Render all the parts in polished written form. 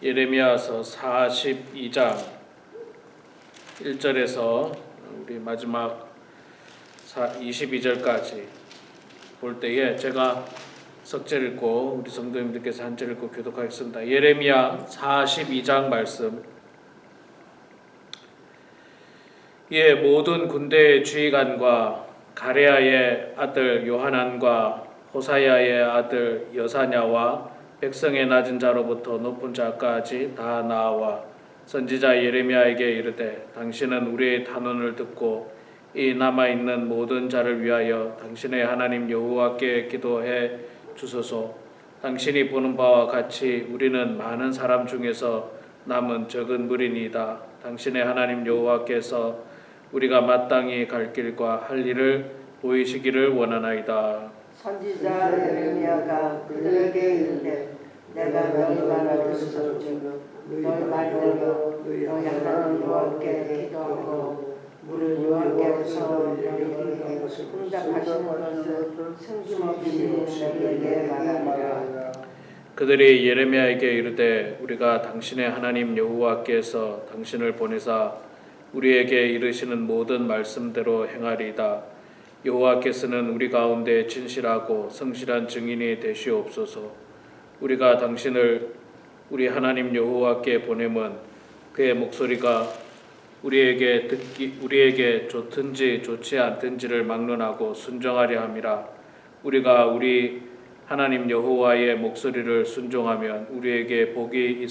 예레미야서 42장 1절에서 우리 마지막 22절까지 볼 때에 제가 석절 읽고 우리 성도님들께서 한 절 읽고 교독하겠습니다. 예레미야 42장 말씀. 이에 모든 군대의 주의관과 가레아의 아들 요하난과 호사야의 아들 여사냐와 백성의 낮은 자로부터 높은 자까지 다 나와 선지자 예레미야에게 이르되 당신은 우리의 탄원을 듣고 이 남아있는 모든 자를 위하여 당신의 하나님 여호와께 기도해 주소서. 당신이 보는 바와 같이 우리는 많은 사람 중에서 남은 적은 무리니이다. 당신의 하나님 여호와께서 우리가 마땅히 갈 길과 할 일을 보이시기를 원하나이다. 선지자 예레미야가 그들에게 이르되 내가 너희 말을 들었으므로 너희 말대로 너희 하나님 여호와께 기도하고 무릇 여호와께서 너희에게 응답하시는 것을 숨김없이 너희에게 말하리라. 그들이 예레미야에게 이르되 우리가 당신의 하나님 여호와께서 당신을 보내사 우리에게 이르시는 모든 말씀대로 행하리이다. 여호와께서는 우리 가운데 진실하고 성실한 증인이 되시옵소서. 우리가 당신을 우리 하나님 여호와께 보내면 그의 목소리가 우리에게 좋든지 좋지 않든지를 막론하고 순종하려 함이라. 우리가 우리 하나님 여호와의 목소리를 순종하면 우리에게 복이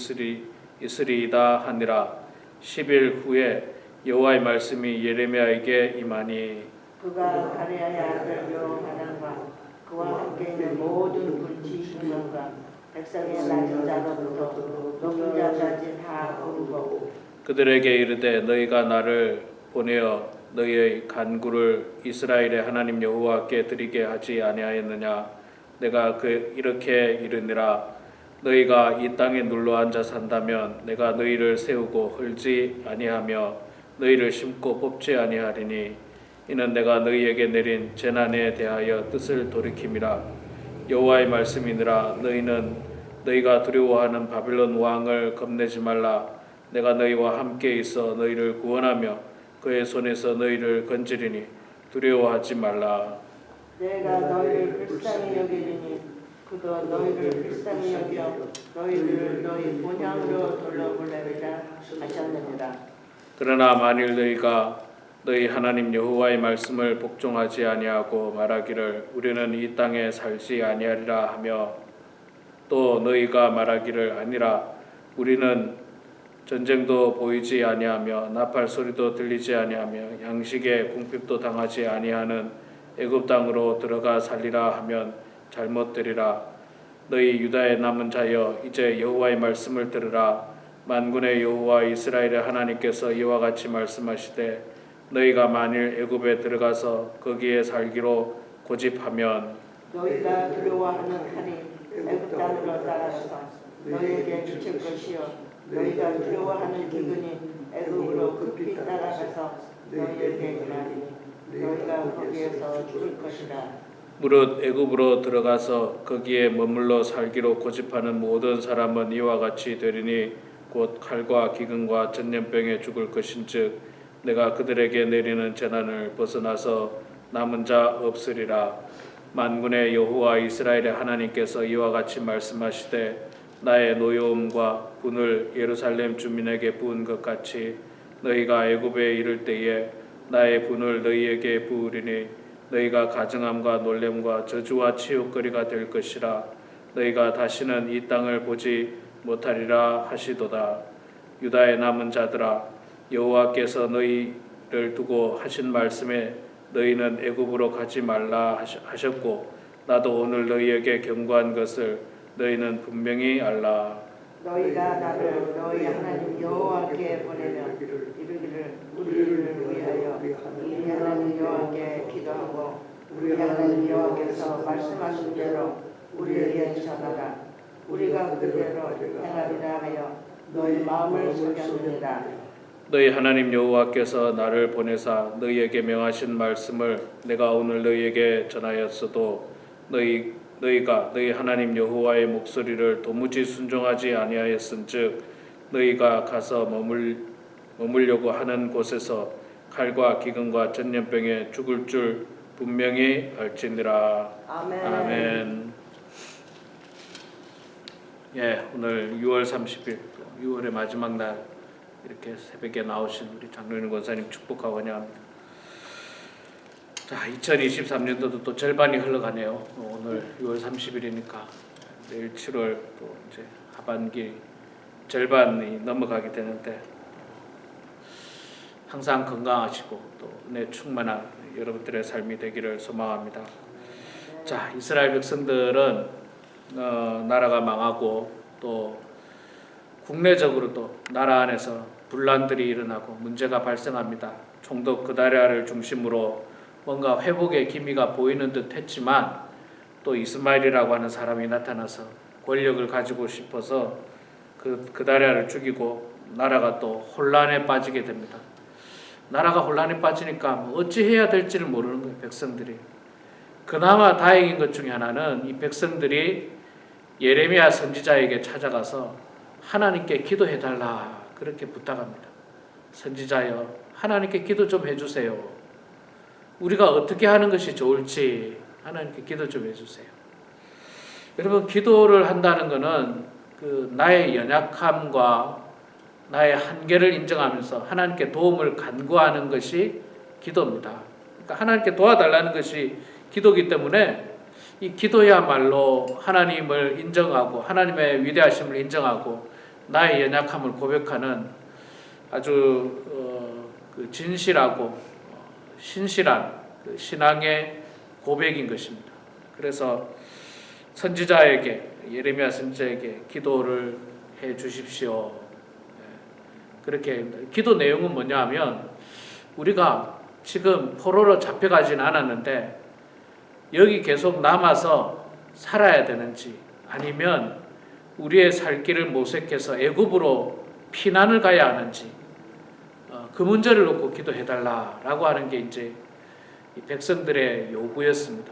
있으리이다 하니라. 10일 후에 여호와의 말씀이 예레미야에게 임하니 그가 가레아의 아들 요하난과 그와 함께 있는 모든 군지신령과 백성의 낮은 자로부터 높은 자까지 다 부르고 그들에게 이르되 너희가 나를 보내어 너희의 간구를 이스라엘의 하나님 여호와께 드리게 하지 아니하였느냐. 내가 이렇게 이르니라. 너희가 이 땅에 눌러 앉아 산다면 내가 너희를 세우고 헐지 아니하며 너희를 심고 뽑지 아니하리니 이는 내가 너희에게 내린 재난에 대하여 뜻을 돌이킴이라. 여호와의 말씀이니라. 너희가 두려워하는 바벨론 왕을 겁내지 말라. 내가 너희와 함께 있어 너희를 구원하며 그의 손에서 너희를 건지리니 두려워하지 말라. 내가 너희를 불쌍히 여기리니 그도 너희를 불쌍히 여겨 너희를 너희 본향으로 돌려보내리라 하셨느니라. 그러나 만일 너희가 너희 하나님 여호와의 말씀을 복종하지 아니하고 말하기를 우리는 이 땅에 살지 아니하리라 하며 또 너희가 말하기를 아니라 우리는 전쟁도 보이지 아니하며 나팔 소리도 들리지 아니하며 양식의 궁핍도 당하지 아니하는 애굽 땅으로 들어가 살리라 하면 잘못되리라. 너희 유다의 남은 자여 이제 여호와의 말씀을 들으라. 만군의 여호와 이스라엘의 하나님께서 이와 같이 말씀하시되 너희가 만일 애굽에 들어가서 거기에 살기로 고집하면 너희가 두려워하는 칼이 애굽 땅으로 따라서 너희에게 미칠 것이요 너희가 두려워하는 기근이 애굽으로 급히 따라가서 너희에게 임하리니 너희가 거기에서 죽을 것이라. 무릇 애굽으로 들어가서 거기에 머물러 살기로 고집하는 모든 사람은 이와 같이 되리니 곧 칼과 기근과 전염병에 죽을 것인즉 내가 그들에게 내리는 재난을 벗어나서 남은 자 없으리라. 만군의 여호와 이스라엘의 하나님께서 이와 같이 말씀하시되 나의 노여움과 분을 예루살렘 주민에게 부은 것 같이 너희가 애굽에 이를 때에 나의 분을 너희에게 부으리니 너희가 가증함과 놀램과 저주와 치욕거리가 될 것이라. 너희가 다시는 이 땅을 보지 못하리라 하시도다. 유다의 남은 자들아 여호와께서 너희를 두고 하신 말씀에 너희는 애굽으로 가지 말라 하셨고 나도 오늘 너희에게 경고한 것을 너희는 분명히 알라. 너희가 나를 너희 하나님 여호와께 보내면 이르기를 우리를 위하여 우리 하나님 여호와께 기도하고 우리 하나님 여호와께서 말씀하신 대로 우리에게 전하라. 우리가 그대로 행하리라 하여 너희 마음을 속였느니라. 너희 하나님 여호와께서 나를 보내사 너희에게 명하신 말씀을 내가 오늘 너희에게 전하였어도 너희가 너희 하나님 여호와의 목소리를 도무지 순종하지 아니하였은즉 너희가 가서 머물려고 하는 곳에서 칼과 기근과 전염병에 죽을 줄 분명히 알지니라. 아멘. 아멘. 예, 오늘 6월 30일 6월의 마지막 날 이렇게 새벽에 나오신 우리 장로인 권사님 축복하고 환영합니다. 자, 2023년도도 또 절반이 흘러가네요. 오늘 6월 30일이니까 내일 7월 또 이제 하반기 절반이 넘어가게 되는데 항상 건강하시고 또 은혜 충만한 여러분들의 삶이 되기를 소망합니다. 자, 이스라엘 백성들은 나라가 망하고 또 국내적으로도 나라 안에서 분란들이 일어나고 문제가 발생합니다. 총독 그다랴를 중심으로 뭔가 회복의 기미가 보이는 듯 했지만 또 이스마엘이라고 하는 사람이 나타나서 권력을 가지고 싶어서 그다랴를 죽이고 나라가 또 혼란에 빠지게 됩니다. 나라가 혼란에 빠지니까 어찌 해야 될지를 모르는 거예요, 백성들이. 그나마 다행인 것 중에 하나는 이 백성들이 예레미야 선지자에게 찾아가서 하나님께 기도해달라 그렇게 부탁합니다. 선지자여, 하나님께 기도 좀 해주세요. 우리가 어떻게 하는 것이 좋을지 하나님께 기도 좀 해주세요. 여러분, 기도를 한다는 것은 나의 연약함과 나의 한계를 인정하면서 하나님께 도움을 간구하는 것이 기도입니다. 그러니까 하나님께 도와달라는 것이 기도이기 때문에 이 기도야말로 하나님을 인정하고 하나님의 위대하심을 인정하고 나의 연약함을 고백하는 아주 진실하고 신실한 신앙의 고백인 것입니다. 그래서 선지자에게 예레미야 선지자에게 기도를 해 주십시오. 그렇게 기도 내용은 뭐냐 하면 우리가 지금 포로로 잡혀가진 않았는데 여기 계속 남아서 살아야 되는지 아니면 우리의 살 길을 모색해서 애굽으로 피난을 가야 하는지 그 문제를 놓고 기도해달라라고 하는 게 이제 이 백성들의 요구였습니다.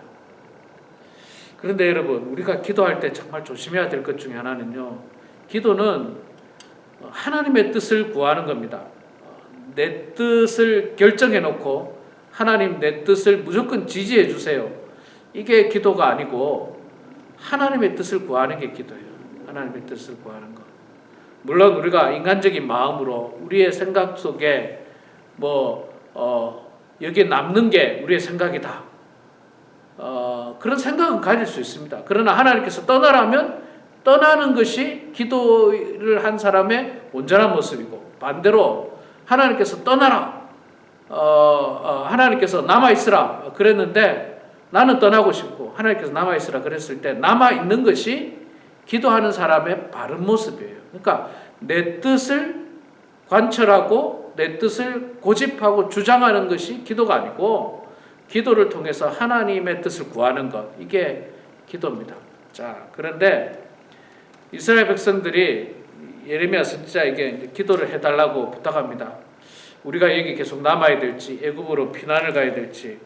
그런데 여러분, 우리가 기도할 때 정말 조심해야 될 것 중에 하나는요, 기도는 하나님의 뜻을 구하는 겁니다. 내 뜻을 결정해 놓고 하나님 내 뜻을 무조건 지지해 주세요. 이게 기도가 아니고 하나님의 뜻을 구하는 게 기도예요. 하나님의 뜻을 구하는 것. 물론 우리가 인간적인 마음으로 우리의 생각 속에 여기에 남는 게 우리의 생각이다. 그런 생각은 가질 수 있습니다. 그러나 하나님께서 떠나라면 떠나는 것이 기도를 한 사람의 온전한 모습이고, 반대로 하나님께서 떠나라, 하나님께서 남아있으라 그랬는데 나는 떠나고 싶고 하나님께서 남아있으라 그랬을 때 남아있는 것이 기도하는 사람의 바른 모습이에요. 그러니까 내 뜻을 관철하고 내 뜻을 고집하고 주장하는 것이 기도가 아니고 기도를 통해서 하나님의 뜻을 구하는 것, 이게 기도입니다. 자, 그런데 이스라엘 백성들이 예레미야 선지자에게 기도를 해달라고 부탁합니다. 우리가 여기 계속 남아야 될지 애굽으로 피난을 가야 될지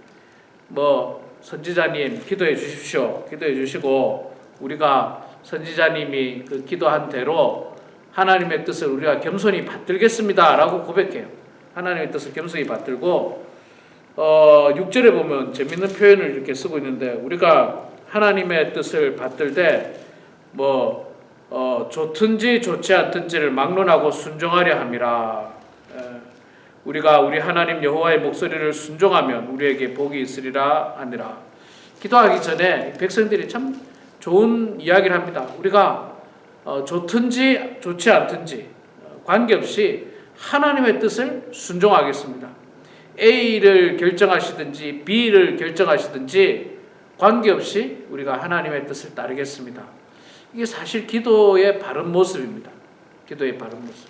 선지자님 기도해 주십시오. 기도해 주시고 우리가 선지자님이 그 기도한 대로 하나님의 뜻을 우리가 겸손히 받들겠습니다 라고 고백해요. 하나님의 뜻을 겸손히 받들고 6절에 보면 재밌는 표현을 이렇게 쓰고 있는데, 우리가 하나님의 뜻을 받들 때 좋든지 좋지 않든지를 막론하고 순종하려 함이라. 우리가 우리 하나님 여호와의 목소리를 순종하면 우리에게 복이 있으리라 하니라. 기도하기 전에 백성들이 참 좋은 이야기를 합니다. 우리가 좋든지 좋지 않든지 관계없이 하나님의 뜻을 순종하겠습니다. A를 결정하시든지 B를 결정하시든지 관계없이 우리가 하나님의 뜻을 따르겠습니다. 이게 사실 기도의 바른 모습입니다. 기도의 바른 모습.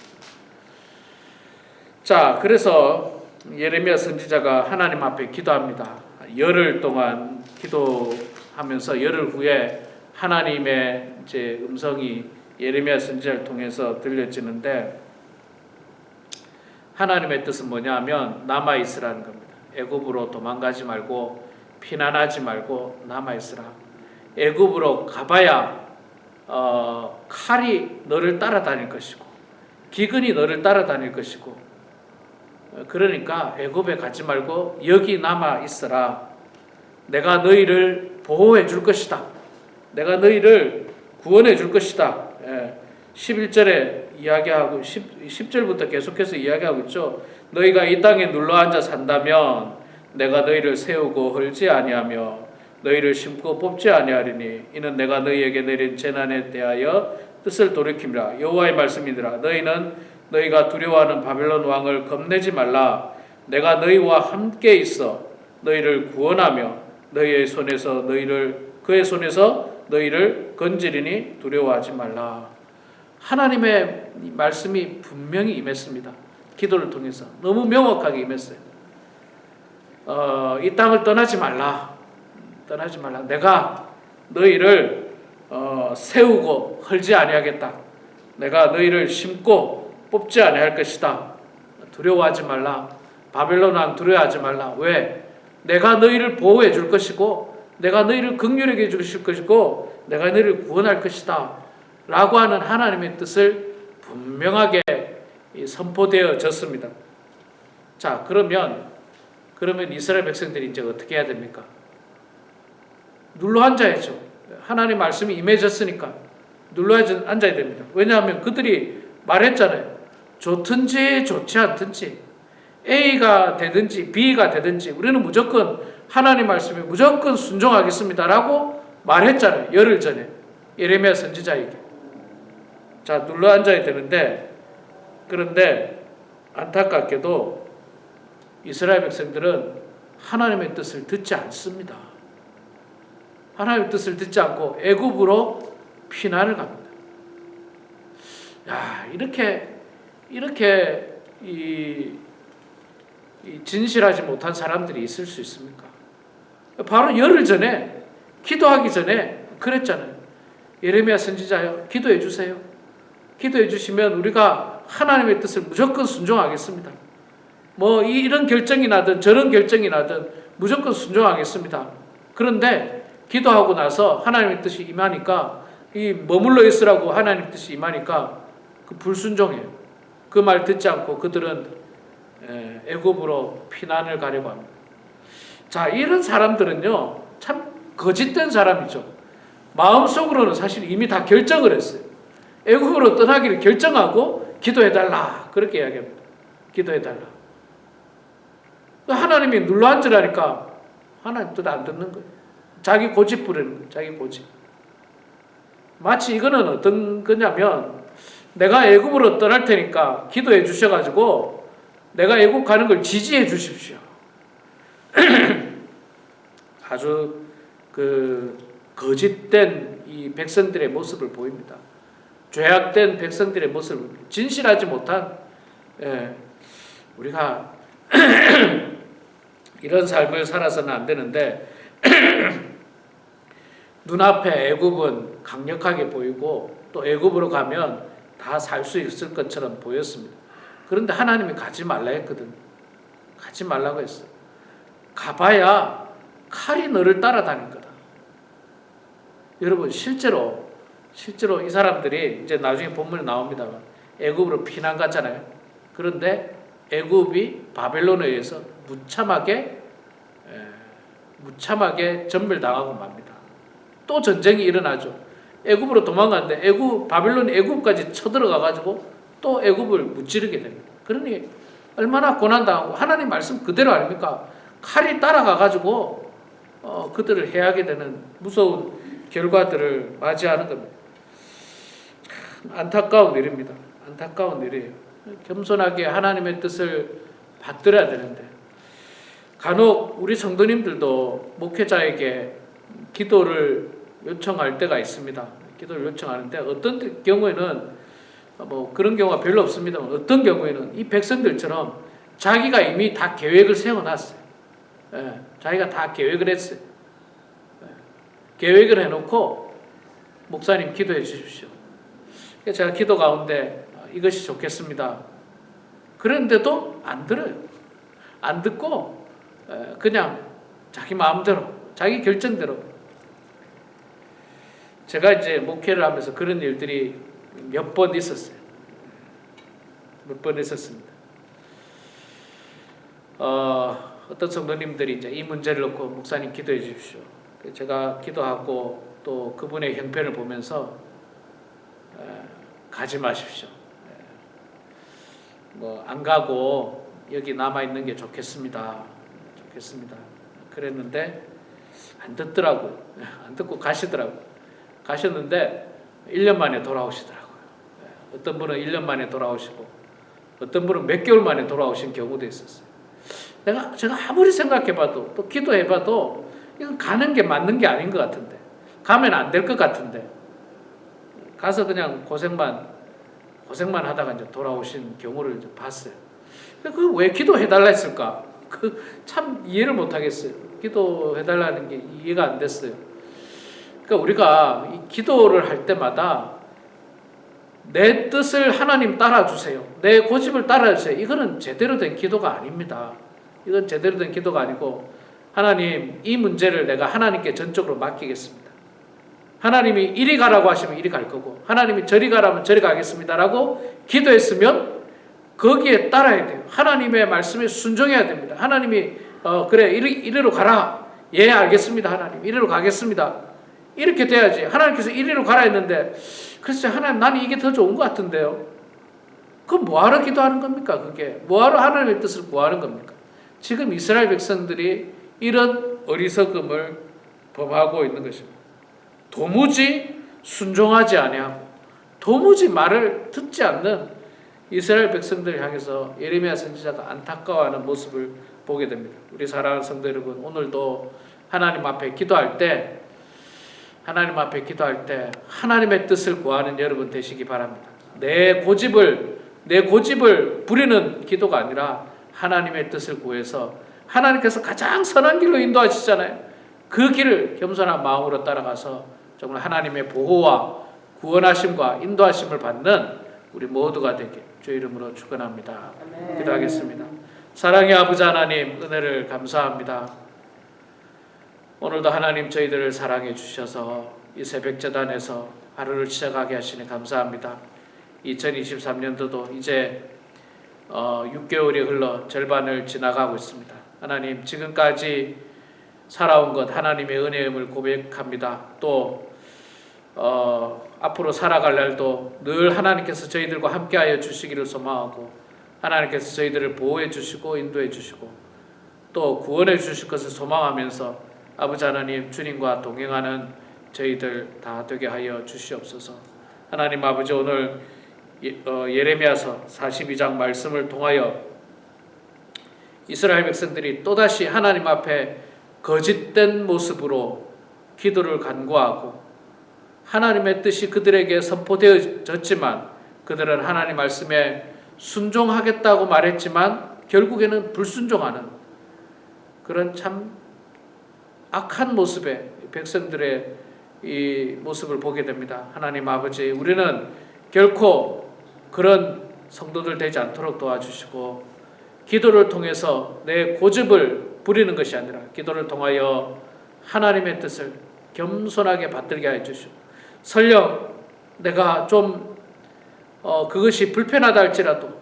자, 그래서 예레미야 선지자가 하나님 앞에 기도합니다. 열흘 동안 기도하면서 열흘 후에 하나님의 이제 음성이 예레미야 선지자를 통해서 들려지는데, 하나님의 뜻은 뭐냐면 남아 있으라는 겁니다. 애굽으로 도망가지 말고 피난하지 말고 남아 있으라. 애굽으로 가봐야 칼이 너를 따라다닐 것이고 기근이 너를 따라다닐 것이고 그러니까 애굽에 가지 말고 여기 남아 있어라. 내가 너희를 보호해 줄 것이다. 내가 너희를 구원해 줄 것이다. 11절에 이야기하고 10절부터 계속해서 이야기하고 있죠. 너희가 이 땅에 눌러앉아 산다면 내가 너희를 세우고 헐지 아니하며 너희를 심고 뽑지 아니하리니 이는 내가 너희에게 내린 재난에 대하여 뜻을 돌이킴이라. 여호와의 말씀이니라. 너희는 너희가 두려워하는 바벨론 왕을 겁내지 말라. 내가 너희와 함께 있어 너희를 구원하며 그의 손에서 너희를 건지리니 두려워하지 말라. 하나님의 말씀이 분명히 임했습니다. 기도를 통해서 너무 명확하게 임했어요. 이 땅을 떠나지 말라. 내가 너희를 세우고 헐지 아니하겠다. 내가 너희를 심고 뽑지 아니할 것이다. 두려워하지 말라. 바벨론 왕 두려워하지 말라. 왜? 내가 너희를 보호해 줄 것이고 내가 너희를 긍휼하게 해 주실 것이고 내가 너희를 구원할 것이다 라고 하는 하나님의 뜻을 분명하게 선포되어졌습니다. 자, 그러면 이스라엘 백성들이 이제 어떻게 해야 됩니까? 눌러 앉아야죠. 하나님 말씀이 임해졌으니까 눌러 앉아야 됩니다. 왜냐하면 그들이 말했잖아요. 좋든지 좋지 않든지 A가 되든지 B가 되든지 우리는 무조건 하나님 말씀에 무조건 순종하겠습니다라고 말했잖아요. 열흘 전에 예레미야 선지자에게. 자, 눌러 앉아야 되는데 그런데 안타깝게도 이스라엘 백성들은 하나님의 뜻을 듣지 않습니다. 하나님의 뜻을 듣지 않고 애굽으로 피난을 갑니다. 야, 이렇게 진실하지 못한 사람들이 있을 수 있습니까? 바로 열흘 전에 기도하기 전에 그랬잖아요. 예레미야 선지자요, 기도해 주세요. 기도해 주시면 우리가 하나님의 뜻을 무조건 순종하겠습니다. 뭐 이런 결정이 나든 저런 결정이 나든 무조건 순종하겠습니다. 그런데 기도하고 나서 하나님의 뜻이 임하니까 이 머물러 있으라고 하나님의 뜻이 임하니까 그 불순종해요. 그 말 듣지 않고 그들은 애굽으로 피난을 가려고 합니다. 자, 이런 사람들은요 참 거짓된 사람이죠. 마음속으로는 사실 이미 다 결정을 했어요. 애굽으로 떠나기를 결정하고 기도해달라 그렇게 이야기합니다. 기도해달라. 하나님이 눌러 앉으라니까 하나님 뜻 안 듣는 거예요. 자기 고집 부리는 거예요. 자기 고집. 마치 이거는 어떤 거냐면 내가 애굽으로 떠날 테니까 기도해 주셔가지고 내가 애굽 가는 걸 지지해 주십시오. 아주 거짓된 이 백성들의 모습을 보입니다. 죄악된 백성들의 모습을 진실하지 못한 우리가 이런 삶을 살아서는 안 되는데 눈앞에 애굽은 강력하게 보이고 또 애굽으로 가면 다 살 수 있을 것처럼 보였습니다. 그런데 하나님이 가지 말라 했거든요. 가지 말라고 했어요. 가봐야 칼이 너를 따라다닐 거다. 여러분 실제로 이 사람들이 이제 나중에 본문에 나옵니다만 애굽으로 피난 갔잖아요. 그런데 애굽이 바벨론에 의해서 무참하게 전멸당하고 맙니다. 또 전쟁이 일어나죠. 애굽으로 도망갔는데 바벨론이 애굽까지 쳐들어가 가지고 또 애굽을 무찌르게 됩니다. 그러니 얼마나 고난당하고 하나님 말씀 그대로 아닙니까? 칼이 따라가 가지고 그들을 해하게 되는 무서운 결과들을 맞이하는 겁니다. 참 안타까운 일입니다. 안타까운 일이에요. 겸손하게 하나님의 뜻을 받들어야 되는데 간혹 우리 성도님들도 목회자에게 기도를 요청할 때가 있습니다. 기도를 요청하는데 어떤 경우에는 뭐 그런 경우가 별로 없습니다만 어떤 경우에는 이 백성들처럼 자기가 이미 다 계획을 세워놨어요. 자기가 다 계획을 했어요. 계획을 해놓고 목사님 기도해 주십시오. 제가 기도 가운데 이것이 좋겠습니다. 그런데도 안 들어요. 안 듣고 그냥 자기 마음대로 자기 결정대로 제가 이제 목회를 하면서 그런 일들이 몇 번 있었어요. 몇 번 있었습니다. 어떤 성도님들이 이제 이 문제를 놓고 목사님 기도해 주십시오. 제가 기도하고 또 그분의 형편을 보면서 가지 마십시오. 뭐 안 가고 여기 남아 있는 게 좋겠습니다. 그랬는데 안 듣더라고요. 안 듣고 가시더라고요. 가셨는데 1년 만에 돌아오시더라고요. 어떤 분은 1년 만에 돌아오시고 어떤 분은 몇 개월 만에 돌아오신 경우도 있었어요. 제가 아무리 생각해봐도 또 기도해봐도 이건 가는 게 맞는 게 아닌 것 같은데, 가면 안 될 것 같은데, 가서 그냥 고생만 하다가 이제 돌아오신 경우를 이제 봤어요. 그 왜 기도해달라 했을까? 참 이해를 못 하겠어요. 기도해달라는 게 이해가 안 됐어요. 그러니까 우리가 이 기도를 할 때마다 내 뜻을 하나님 따라주세요. 내 고집을 따라주세요. 이거는 제대로 된 기도가 아닙니다. 이건 제대로 된 기도가 아니고, 하나님 이 문제를 내가 하나님께 전적으로 맡기겠습니다. 하나님이 이리 가라고 하시면 이리 갈 거고, 하나님이 저리 가라면 저리 가겠습니다라고 기도했으면 거기에 따라야 돼요. 하나님의 말씀에 순종해야 됩니다. 하나님이 그래 이리로 가라. 예, 알겠습니다. 하나님 이리로 가겠습니다. 이렇게 돼야지. 하나님께서 이리로 가라 했는데, 글쎄 하나님 나는 이게 더 좋은 것 같은데요. 그럼 뭐하러 기도하는 겁니까? 그게 뭐하러 하나님의 뜻을 구하는 겁니까? 지금 이스라엘 백성들이 이런 어리석음을 범하고 있는 것입니다. 도무지 순종하지 아니하고 도무지 말을 듣지 않는 이스라엘 백성들을 향해서 예레미야 선지자가 안타까워하는 모습을 보게 됩니다. 우리 사랑하는 성도 여러분, 오늘도 하나님 앞에 기도할 때 하나님의 뜻을 구하는 여러분 되시기 바랍니다. 내 고집을 부리는 기도가 아니라 하나님의 뜻을 구해서 하나님께서 가장 선한 길로 인도하시잖아요. 그 길을 겸손한 마음으로 따라가서 정말 하나님의 보호와 구원하심과 인도하심을 받는 우리 모두가 되게 주의 이름으로 축원합니다. 기도하겠습니다. 사랑의 아버지 하나님, 은혜를 감사합니다. 오늘도 하나님 저희들을 사랑해 주셔서 이 새벽재단에서 하루를 시작하게 하시니 감사합니다. 2023년도도 이제 6개월이 흘러 절반을 지나가고 있습니다. 하나님, 지금까지 살아온 것 하나님의 은혜임을 고백합니다. 또 앞으로 살아갈 날도 늘 하나님께서 저희들과 함께하여 주시기를 소망하고, 하나님께서 저희들을 보호해 주시고 인도해 주시고 또 구원해 주실 것을 소망하면서 아버지 하나님, 주님과 동행하는 저희들 다 되게 하여 주시옵소서. 하나님 아버지, 오늘 예레미야서 42장 말씀을 통하여 이스라엘 백성들이 또다시 하나님 앞에 거짓된 모습으로 기도를 간구하고, 하나님의 뜻이 그들에게 선포되어졌지만 그들은 하나님 말씀에 순종하겠다고 말했지만 결국에는 불순종하는 그런 참 악한 모습의 백성들의 이 모습을 보게 됩니다. 하나님 아버지, 우리는 결코 그런 성도들 되지 않도록 도와주시고, 기도를 통해서 내 고집을 부리는 것이 아니라 기도를 통하여 하나님의 뜻을 겸손하게 받들게 해 주시고, 설령 내가 좀 그것이 불편하다 할지라도,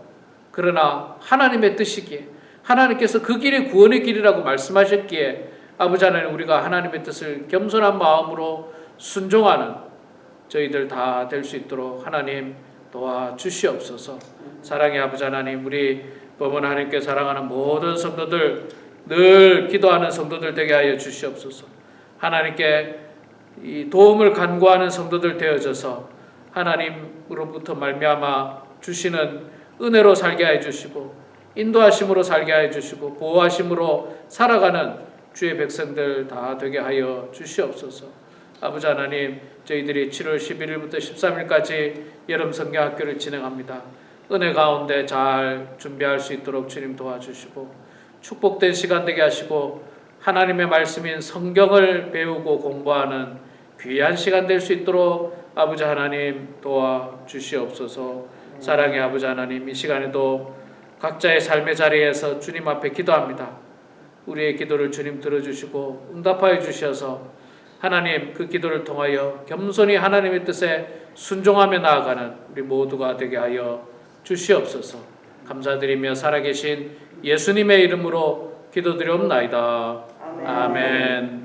그러나 하나님의 뜻이기에, 하나님께서 그 길이 구원의 길이라고 말씀하셨기에 아버지 하나님, 우리가 하나님의 뜻을 겸손한 마음으로 순종하는 저희들 다 될 수 있도록 하나님 도와주시옵소서. 사랑의 아버지 하나님, 우리 범원 하나님께 사랑하는 모든 성도들, 늘 기도하는 성도들 되게 하여 주시옵소서. 하나님께 이 도움을 간구하는 성도들 되어져서 하나님으로부터 말미암아 주시는 은혜로 살게 해 주시고, 인도하심으로 살게 해 주시고, 보호하심으로 살아가는 주의 백성들 다 되게 하여 주시옵소서. 아버지 하나님, 저희들이 7월 11일부터 13일까지 여름 성경학교를 진행합니다. 은혜 가운데 잘 준비할 수 있도록 주님 도와주시고, 축복된 시간 되게 하시고, 하나님의 말씀인 성경을 배우고 공부하는 귀한 시간 될 수 있도록 아버지 하나님 도와주시옵소서. 사랑의 아버지 하나님, 이 시간에도 각자의 삶의 자리에서 주님 앞에 기도합니다. 우리의 기도를 주님 들어주시고 응답하여 주셔서 하나님 그 기도를 통하여 겸손히 하나님의 뜻에 순종하며 나아가는 우리 모두가 되게 하여 주시옵소서. 감사드리며 살아계신 예수님의 이름으로 기도드리옵나이다. 아멘.